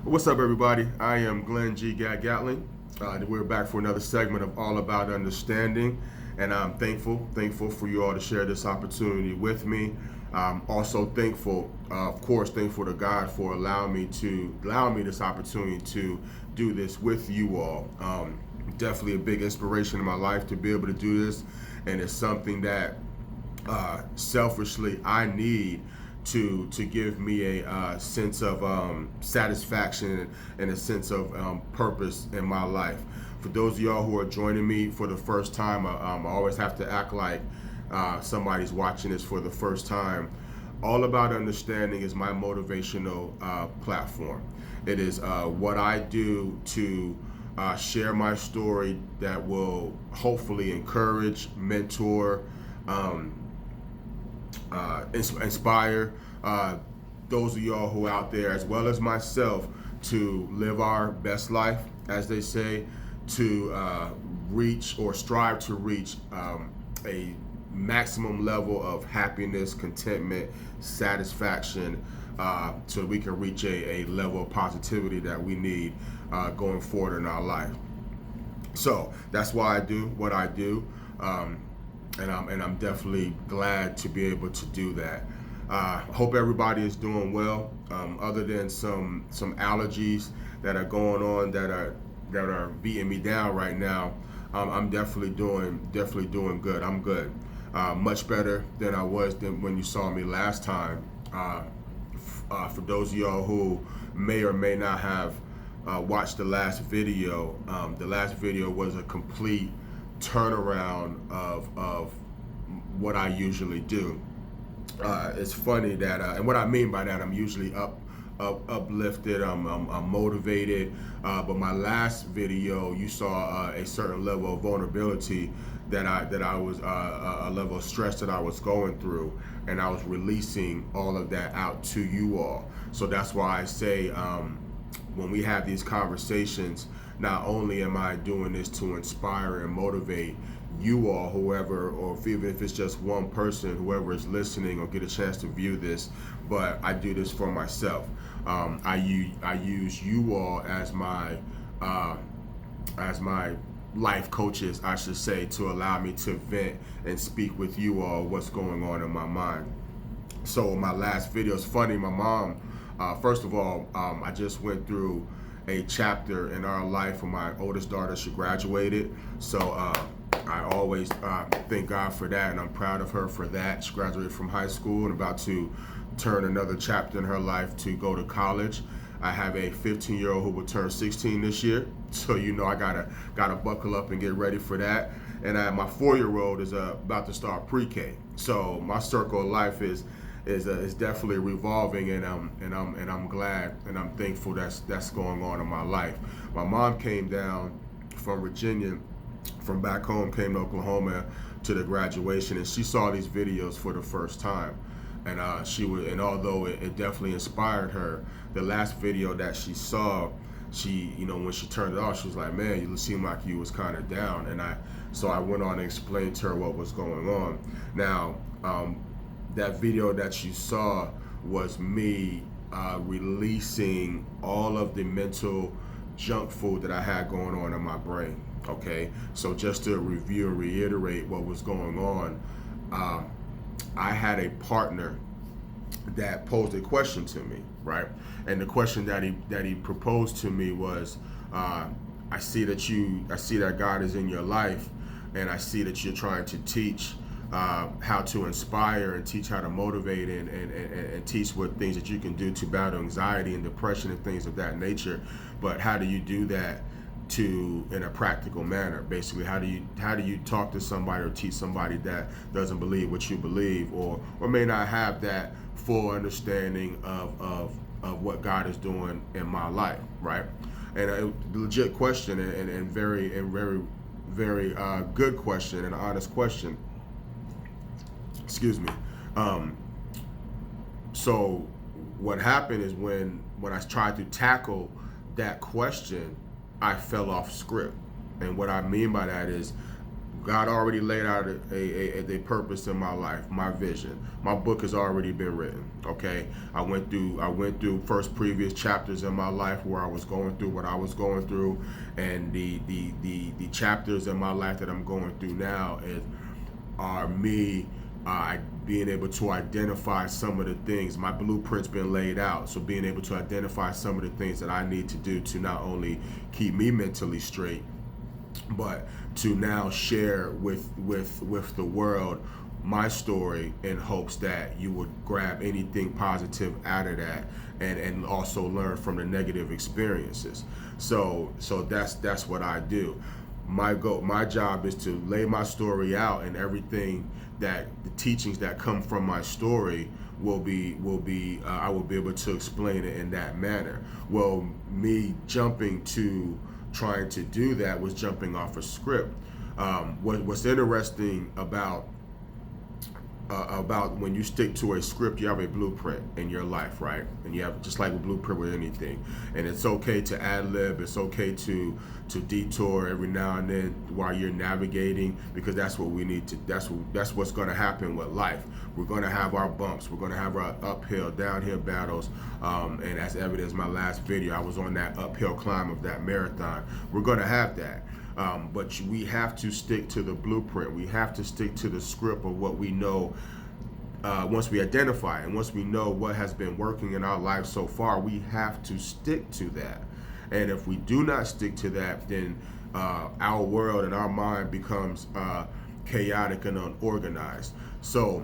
What's up, everybody? I am Glenn G. Gatling. We're back for another segment of All About Understanding, and I'm thankful for you all to share this opportunity with me. I'm also thankful, of course, thankful to God for allowing me this opportunity to do this with you all. Definitely a big inspiration in my life to be able to do this, and it's something that selfishly I need to give me a sense of satisfaction and a sense of purpose in my life. For those of y'all who are joining me for the first time, I always have to act like somebody's watching this for the first time. All About Understanding is my motivational platform. It is what I do to share my story that will hopefully encourage, mentor, inspire those of y'all who are out there, as well as myself, to live our best life, as they say, to reach or strive to reach a maximum level of happiness, contentment, satisfaction, so that we can reach a level of positivity that we need going forward in our life. So that's why I do what I do. And I'm definitely glad to be able to do that. Hope everybody is doing well. Other than some allergies that are going on that are beating me down right now, I'm definitely doing good. I'm good, much better than I was when you saw me last time. For those of y'all who may or may not have watched the last video was a complete turnaround of what I usually do. It's funny that, and what I mean by that, I'm usually uplifted, I'm motivated, but my last video, you saw a certain level of vulnerability that I was a level of stress that I was going through, and I was releasing all of that out to you all. So that's why I say, when we have these conversations, not only am I doing this to inspire and motivate you all, whoever, or even if it's just one person, whoever is listening or get a chance to view this, but I do this for myself. I use you all as my life coaches, I should say, to allow me to vent and speak with you all what's going on in my mind. So my last video, is funny, my mom, first of all, I just went through a chapter in our life when my oldest daughter, she graduated. So I always thank God for that, and I'm proud of her for that. She graduated from high school and about to turn another chapter in her life to go to college. I have a 15-year-old who will turn 16 this year, so you know I gotta buckle up and get ready for that. And my 4-year-old is about to start pre-K. So my circle of life is definitely revolving, and I'm glad and I'm thankful that's going on in my life. My mom came down from Virginia, from back home, came to Oklahoma to the graduation, and she saw these videos for the first time. And and although it definitely inspired her, the last video that she saw, she, when she turned it off, she was like, "Man, you seem like you was kind of down." And so I went on and explained to her what was going on. Now, that video that you saw was me releasing all of the mental junk food that I had going on in my brain. Okay, so just to review and reiterate what was going on, I had a partner that posed a question to me, right? And the question that he proposed to me was, I see that God is in your life, and I see that you're trying to teach how to inspire and teach how to motivate and teach what things that you can do to battle anxiety and depression and things of that nature. But how do you do that in a practical manner? Basically, how do you talk to somebody or teach somebody that doesn't believe what you believe, or may not have that full understanding of what God is doing in my life, right? And a legit question, and very good question, and an honest question. Excuse me. So what happened is when I tried to tackle that question, I fell off script. And what I mean by that is God already laid out a purpose in my life, my vision. My book has already been written. Okay, I went through first previous chapters in my life where I was going through what I was going through, and the chapters in my life that I'm going through now are me being able to identify some of the things. My blueprint's been laid out, so being able to identify some of the things that I need to do to not only keep me mentally straight, but to now share with the world my story in hopes that you would grab anything positive out of that, and also learn from the negative experiences. So that's what I do. My job is to lay my story out, and everything that the teachings that come from my story will be I will be able to explain it in that manner. Well, me jumping to trying to do that was jumping off a script. What's interesting about when you stick to a script, you have a blueprint in your life, right? And you have, just like a blueprint with anything. And it's okay to ad lib. It's okay to detour every now and then while you're navigating, because that's what we need to. That's what's going to happen with life. We're going to have our bumps. We're going to have our uphill, downhill battles. And as evidence, my last video, I was on that uphill climb of that marathon. We're going to have that. But we have to stick to the blueprint. We have to stick to the script of what we know. Once we identify and once we know what has been working in our life so far, we have to stick to that. And if we do not stick to that, then our world and our mind becomes chaotic and unorganized. So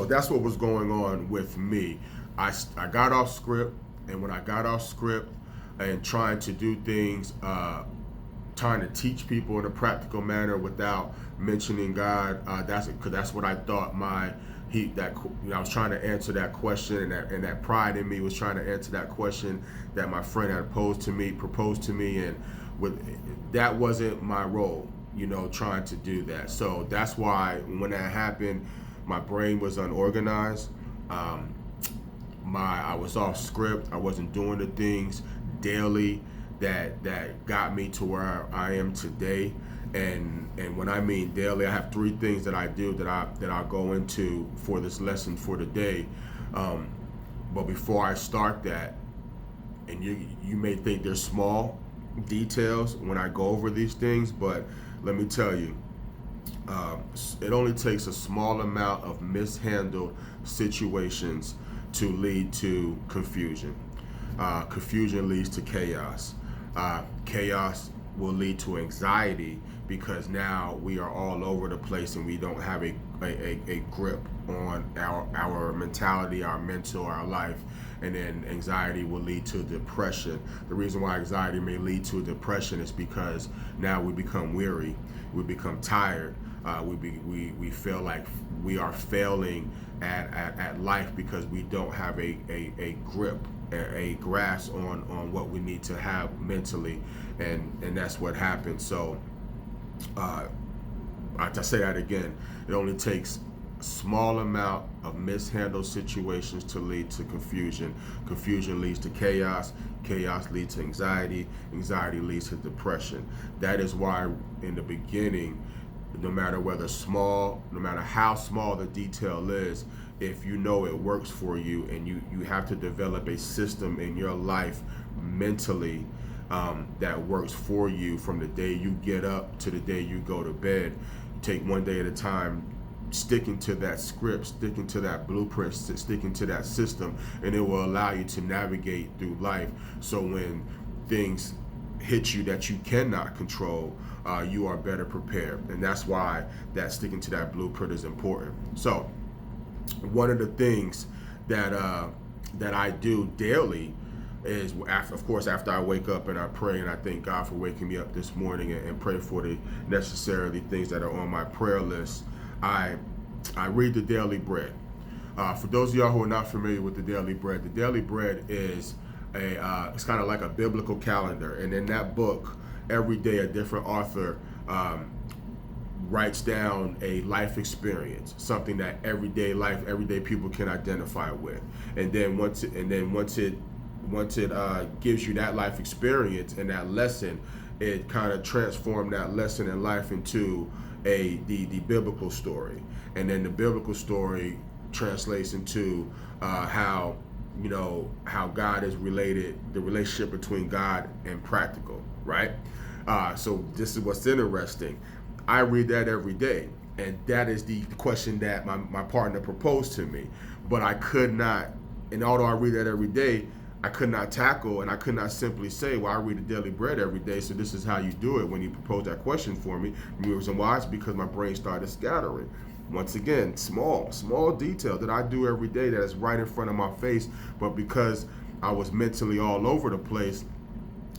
that's what was going on with me. I got off script, and when I got off script and trying to do things, trying to teach people in a practical manner without mentioning God, that's what I thought I was trying to answer that question, and that pride in me was trying to answer that question that my friend had proposed to me, and that wasn't my role, trying to do that. So that's why when that happened, my brain was unorganized. I was off script. I wasn't doing the things daily that got me to where I am today. And when I mean daily, I have 3 things that I do that I'll go into for this lesson for the day. But before I start that, and you may think they're small details when I go over these things, but let me tell you, it only takes a small amount of mishandled situations to lead to confusion. Confusion leads to chaos. Chaos will lead to anxiety, because now we are all over the place and we don't have a grip on our mentality, our mental, our life. And then anxiety will lead to depression. The reason why anxiety may lead to depression is because now we become weary, we become tired, we feel like we are failing at life because we don't have a grip, a grasp on what we need to have mentally, and that's what happens. So I say that again, it only takes a small amount of mishandled situations to lead to confusion. Confusion leads to chaos. Chaos leads to anxiety. Anxiety leads to depression. That is why in the beginning, no matter how small the detail is, if you know it works for you, and you have to develop a system in your life mentally that works for you from the day you get up to the day you go to bed. You take one day at a time, sticking to that script, sticking to that blueprint, sticking to that system, and it will allow you to navigate through life. So when things hit you that you cannot control, you are better prepared. And that's why that sticking to that blueprint is important. So one of the things that I do daily is, of course, after I wake up and I pray and I thank God for waking me up this morning, and pray for the necessary things that are on my prayer list, I read the Daily Bread. For those of y'all who are not familiar with the Daily Bread is it's kind of like a biblical calendar, and in that book, every day a different author writes down a life experience, something that everyday people can identify with, and then once it gives you that life experience and that lesson, it kind of transformed that lesson in life into the biblical story, and then the biblical story translates into how how God is related, the relationship between God and practical, right? So this is what's interesting. I read that every day, and that is the question that my partner proposed to me, but I could not, and although I read that every day, I could not tackle, and I could not simply say, well, I read the Daily Bread every day, so this is how you do it. When you proposed that question for me, the reason why is because my brain started scattering. Once again, small detail that I do every day that is right in front of my face, but because I was mentally all over the place,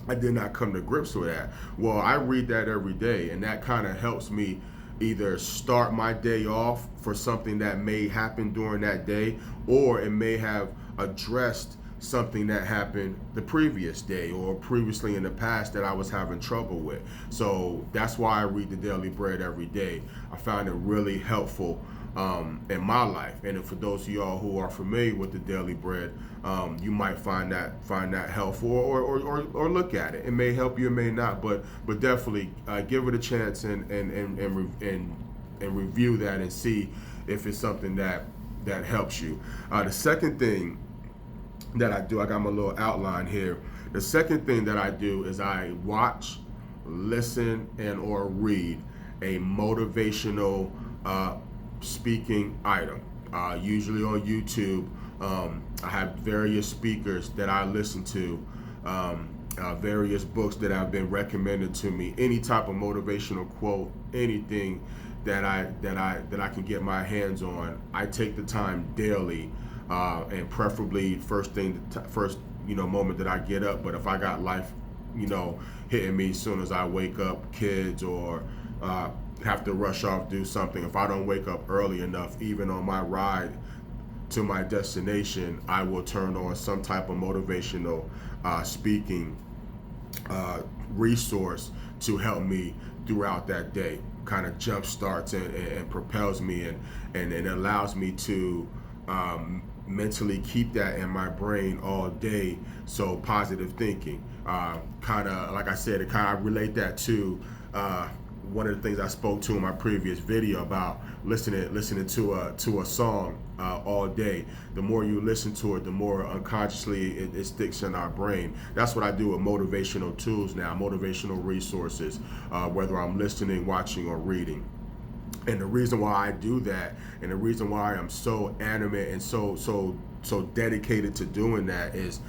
I did not come to grips with that. Well, I read that every day, and that kind of helps me either start my day off for something that may happen during that day, or it may have addressed something that happened the previous day or previously in the past that I was having trouble with. So that's why I read the Daily Bread every day. I found it really helpful in my life. And for those of y'all who are familiar with the Daily Bread, you might find that helpful or look at it. It may help you, it may not, but definitely give it a chance and review that and see if it's something that helps you. The second thing that I do, I got my little outline here. The second thing that I do is I watch, listen, and or read a motivational speaking item, usually on YouTube. I have various speakers that I listen to, various books that have been recommended to me, any type of motivational quote, anything that I can get my hands on. I take the time daily, and preferably first moment that I get up. But if I got life, hitting me as soon as I wake up, kids or have to rush off, do something. If I don't wake up early enough, even on my ride to my destination, I will turn on some type of motivational speaking resource to help me throughout that day. Kind of jump starts and propels me and allows me to mentally keep that in my brain all day. So positive thinking, kind of like I said, it kind of relate that to one of the things I spoke to in my previous video about listening to a song all day. The more you listen to it, the more unconsciously it sticks in our brain. That's what I do with motivational tools now, motivational resources, whether I'm listening, watching, or reading. And the reason why I do that, and the reason why I'm so animate and so dedicated to doing that is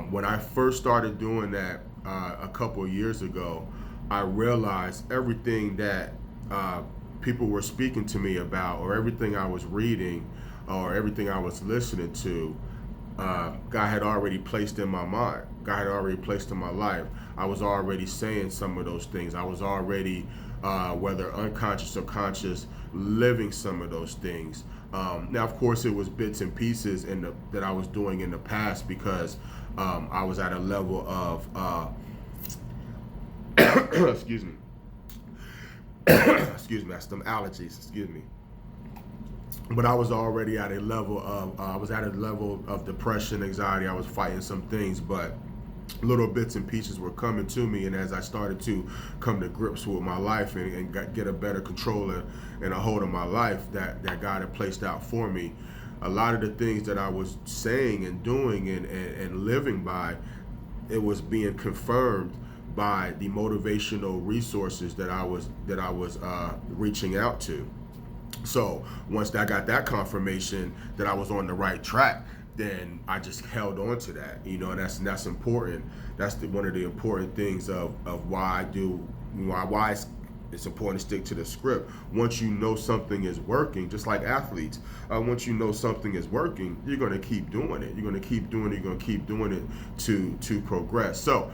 when I first started doing that a couple of years ago, I realized everything that people were speaking to me about, or everything I was reading, or everything I was listening to, God had already placed in my mind. God had already placed in my life. I was already saying some of those things. I was already, whether unconscious or conscious, living some of those things. Now, of course, it was bits and pieces that I was doing in the past because I was at a level of excuse me. Excuse me, I have some allergies, excuse me. But I was already at a level of depression, anxiety. I was fighting some things, but little bits and pieces were coming to me. And as I started to come to grips with my life and get a better control and a hold of my life that God had placed out for me, a lot of the things that I was saying and doing and living by, it was being confirmed by the motivational resources that I was reaching out to. So once I got that confirmation that I was on the right track, then I just held on to that. And that's important. That's one of the important things of why I do, why it's important to stick to the script. Once you know something is working, just like athletes, once you know something is working, you're going to keep doing it. You're going to keep doing it. You're going to keep doing it to progress. So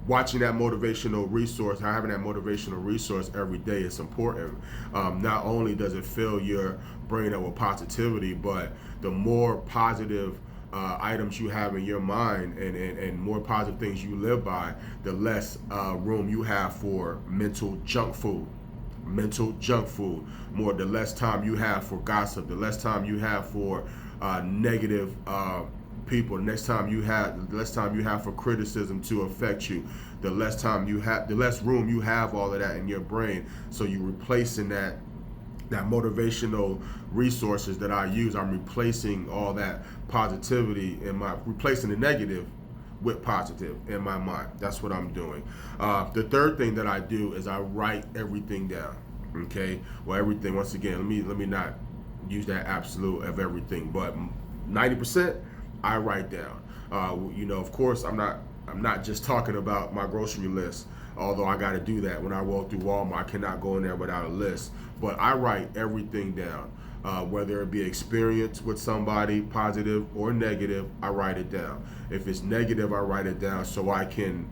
watching that motivational resource, having that motivational resource every day is important. Not only does it fill your brain up with positivity, but the more positive items you have in your mind and more positive things you live by, the less room you have for mental junk food. The less time you have for gossip, the less time you have for negative people. The less time you have for criticism to affect you, the less room you have all of that in your brain. So you're replacing that motivational resources that I use. I'm replacing all that positivity replacing the negative with positive in my mind. That's what I'm doing. The third thing that I do is I write everything down. Okay. Well, everything. Once again, let me not use that absolute of everything, but 90% I write down. Of course, I'm not just talking about my grocery list, although I got to do that when I walk through Walmart. I cannot go in there without a list. But I write everything down, whether it be experience with somebody, positive or negative, I write it down. If it's negative, I write it down so I can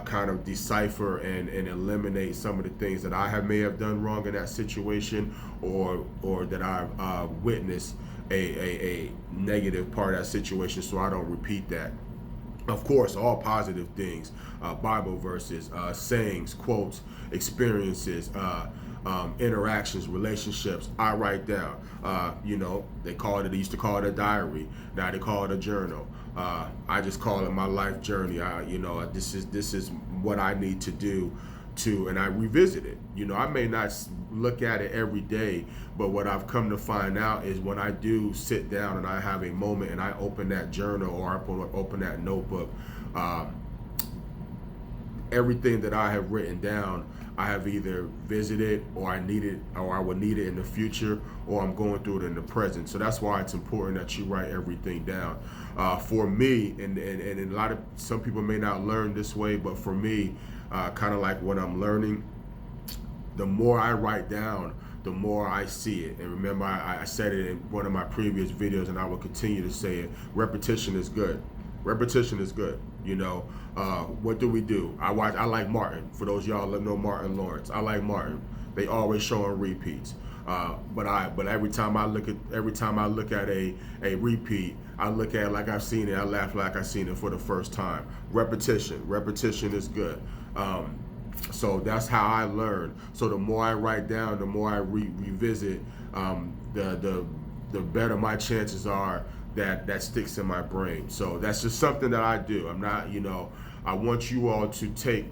kind of decipher and eliminate some of the things that I may have done wrong in that situation, or that I've witnessed a negative part of that situation, so I don't repeat that. Of course, all positive things, Bible verses, sayings, quotes, experiences, interactions, relationships, I write down. They used to call it a diary. Now they call it a journal. I just call it my life journey. This is what I need to do and I revisit it. I may not look at it every day, but what I've come to find out is when I do sit down and I have a moment and I open that journal or I open that notebook, everything that I have written down, I have either visited or I would need it in the future, or I'm going through it in the present. So that's why it's important that you write everything down. For me, and some people may not learn this way, but for me, kind of like what I'm learning, the more I write down, the more I see it. And remember, I said it in one of my previous videos, and I will continue to say it. Repetition is good. Repetition is good. What do? I like Martin. For those of y'all that know Martin Lawrence, I like Martin. They always showing repeats. But every time I look at a repeat, I look at it like I've seen it. I laugh like I've seen it for the first time. Repetition is good. So that's how I learn. So the more I write down, the more I revisit, the better my chances are that sticks in my brain. So that's just something that I do. I'm not, I want you all to take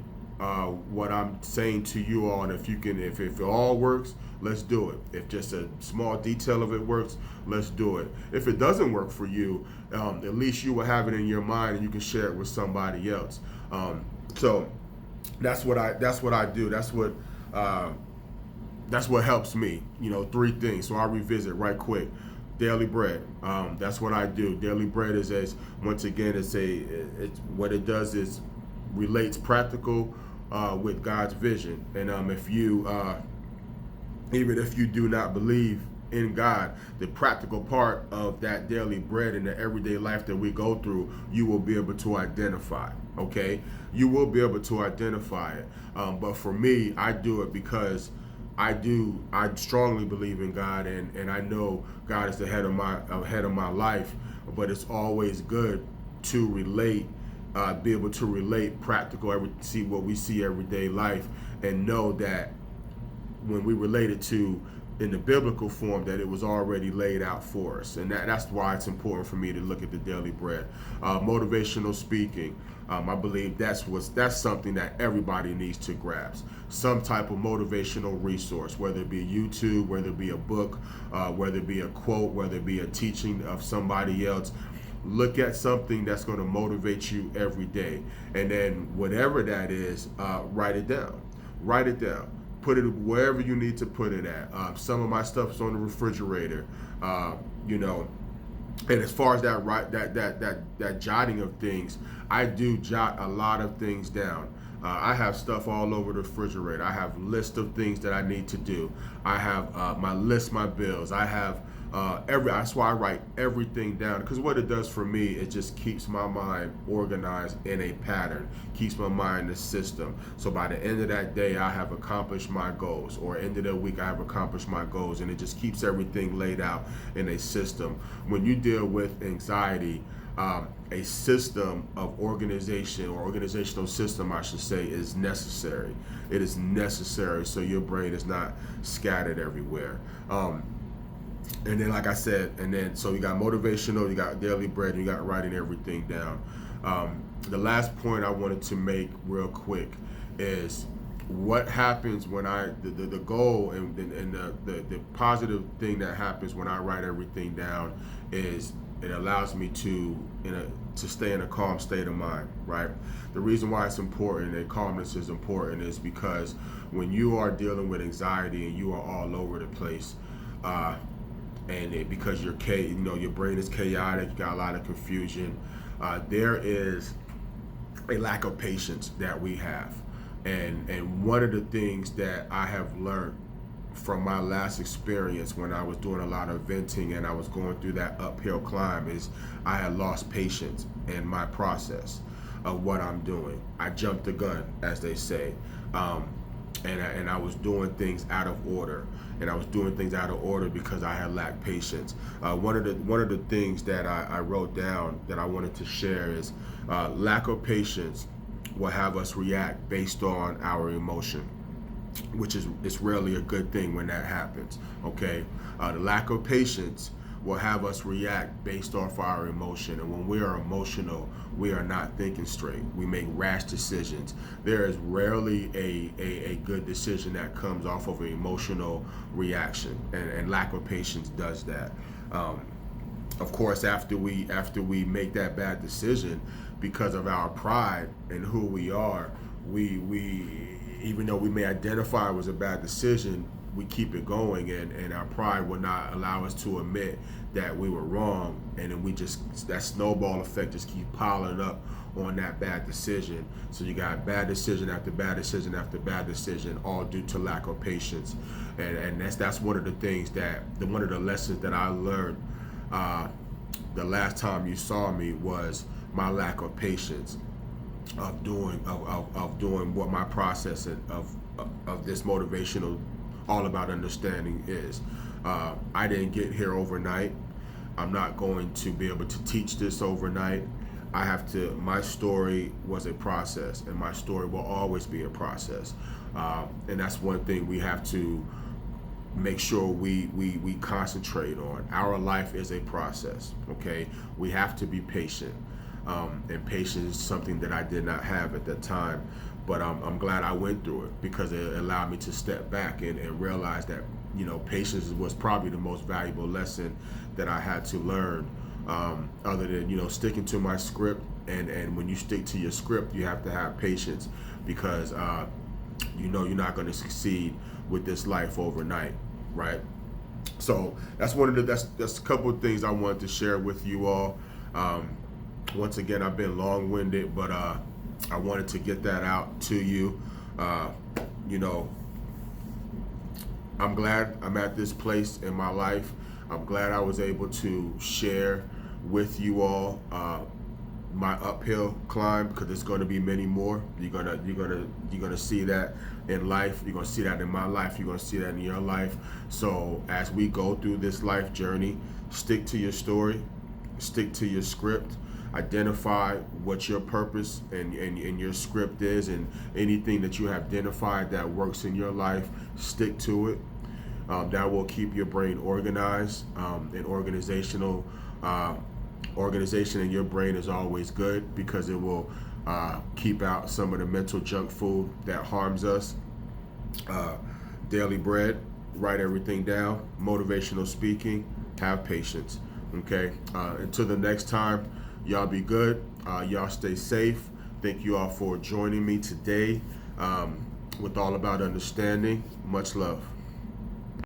what I'm saying to you all, and if it all works, let's do it. If just a small detail of it works, let's do it. If it doesn't work for you, at least you will have it in your mind and you can share it with somebody else. So that's what I do. That's what helps me. 3 things. So I'll revisit right quick. Daily bread. That's what I do. Daily bread is once again, what it does is relates practical with God's vision. And even if you do not believe in God, the practical part of that daily bread in the everyday life that we go through, you will be able to identify. Okay, you will be able to identify it. But for me, I do it because I strongly believe in God, and I know God is the head of my life. But it's always good to relate, be able to relate practical, see what we see everyday life, and know that when we relate it to in the biblical form, that it was already laid out for us. And that's why it's important for me to look at the daily bread. Motivational speaking, I believe that's something that everybody needs to grasp. Some type of motivational resource, whether it be YouTube, whether it be a book, whether it be a quote, whether it be a teaching of somebody else. Look at something that's going to motivate you every day. And then whatever that is, write it down. Write it down. Put it wherever you need to put it at. Some of my stuff is on the refrigerator, And as far as that jotting of things, I do jot a lot of things down. I have stuff all over the refrigerator. I have lists of things that I need to do. I have my bills. I have that's why I write everything down, because what it does for me, it just keeps my mind organized in a pattern, keeps my mind in a system. So by the end of that day, I have accomplished my goals, or end of the week, I have accomplished my goals, and it just keeps everything laid out in a system. When you deal with anxiety, a system of organization, or organizational system, I should say, is necessary. It is necessary so your brain is not scattered everywhere. And then, like I said, and then so you got motivational, you got daily bread, and you got writing everything down. The last point I wanted to make real quick is what happens when the goal and the positive thing that happens when I write everything down is it allows me to stay in a calm state of mind, right? The reason why it's important and calmness is important is because when you are dealing with anxiety and you are all over the place, because your brain is chaotic, you got a lot of confusion, there is a lack of patience that we have. And one of the things that I have learned from my last experience when I was doing a lot of venting and I was going through that uphill climb is I had lost patience in my process of what I'm doing. I jumped the gun, as they say. And I was doing things out of order, and I was doing things out of order because I had lacked patience. One of the things that I wrote down that I wanted to share is lack of patience will have us react based on our emotion, which is it's rarely a good thing when that happens. Okay, the lack of patience will have us react based off our emotion, and when we are emotional, we are not thinking straight. We make rash decisions. There is rarely a good decision that comes off of an emotional reaction, and lack of patience does that. Of course, after we make that bad decision, because of our pride and who we are, we even though we may identify it was a bad decision, we keep it going, and our pride will not allow us to admit that we were wrong, and then that snowball effect just keeps piling up on that bad decision. So you got bad decision after bad decision after bad decision, all due to lack of patience. And that's one of the things one of the lessons that I learned the last time you saw me was my lack of patience of doing what my process of this motivational all about understanding is. I didn't get here overnight. I'm not going to be able to teach this overnight. My story was a process, and my story will always be a process. And that's one thing we have to make sure we concentrate on. Our life is a process, okay? We have to be patient. And patience is something that I did not have at that time, but I'm glad I went through it because it allowed me to step back and realize that patience was probably the most valuable lesson that I had to learn, other than sticking to my script. And when you stick to your script, you have to have patience because you're not going to succeed with this life overnight, right? So that's that's a couple of things I wanted to share with you all. Once again, I've been long-winded, but I wanted to get that out to you. I'm glad I'm at this place in my life. I'm glad I was able to share with you all my uphill climb, because there's going to be many more. You're gonna see that in life. You're gonna see that in my life. You're gonna see that in your life. So as we go through this life journey, stick to your story, stick to your script. Identify what your purpose and your script is, and anything that you have identified that works in your life, stick to it. That will keep your brain organized. And organization in your brain is always good because it will keep out some of the mental junk food that harms us. Daily bread, write everything down. Motivational speaking, have patience. Okay. Until the next time. Y'all be good. Y'all stay safe. Thank you all for joining me today with All About Understanding. Much love.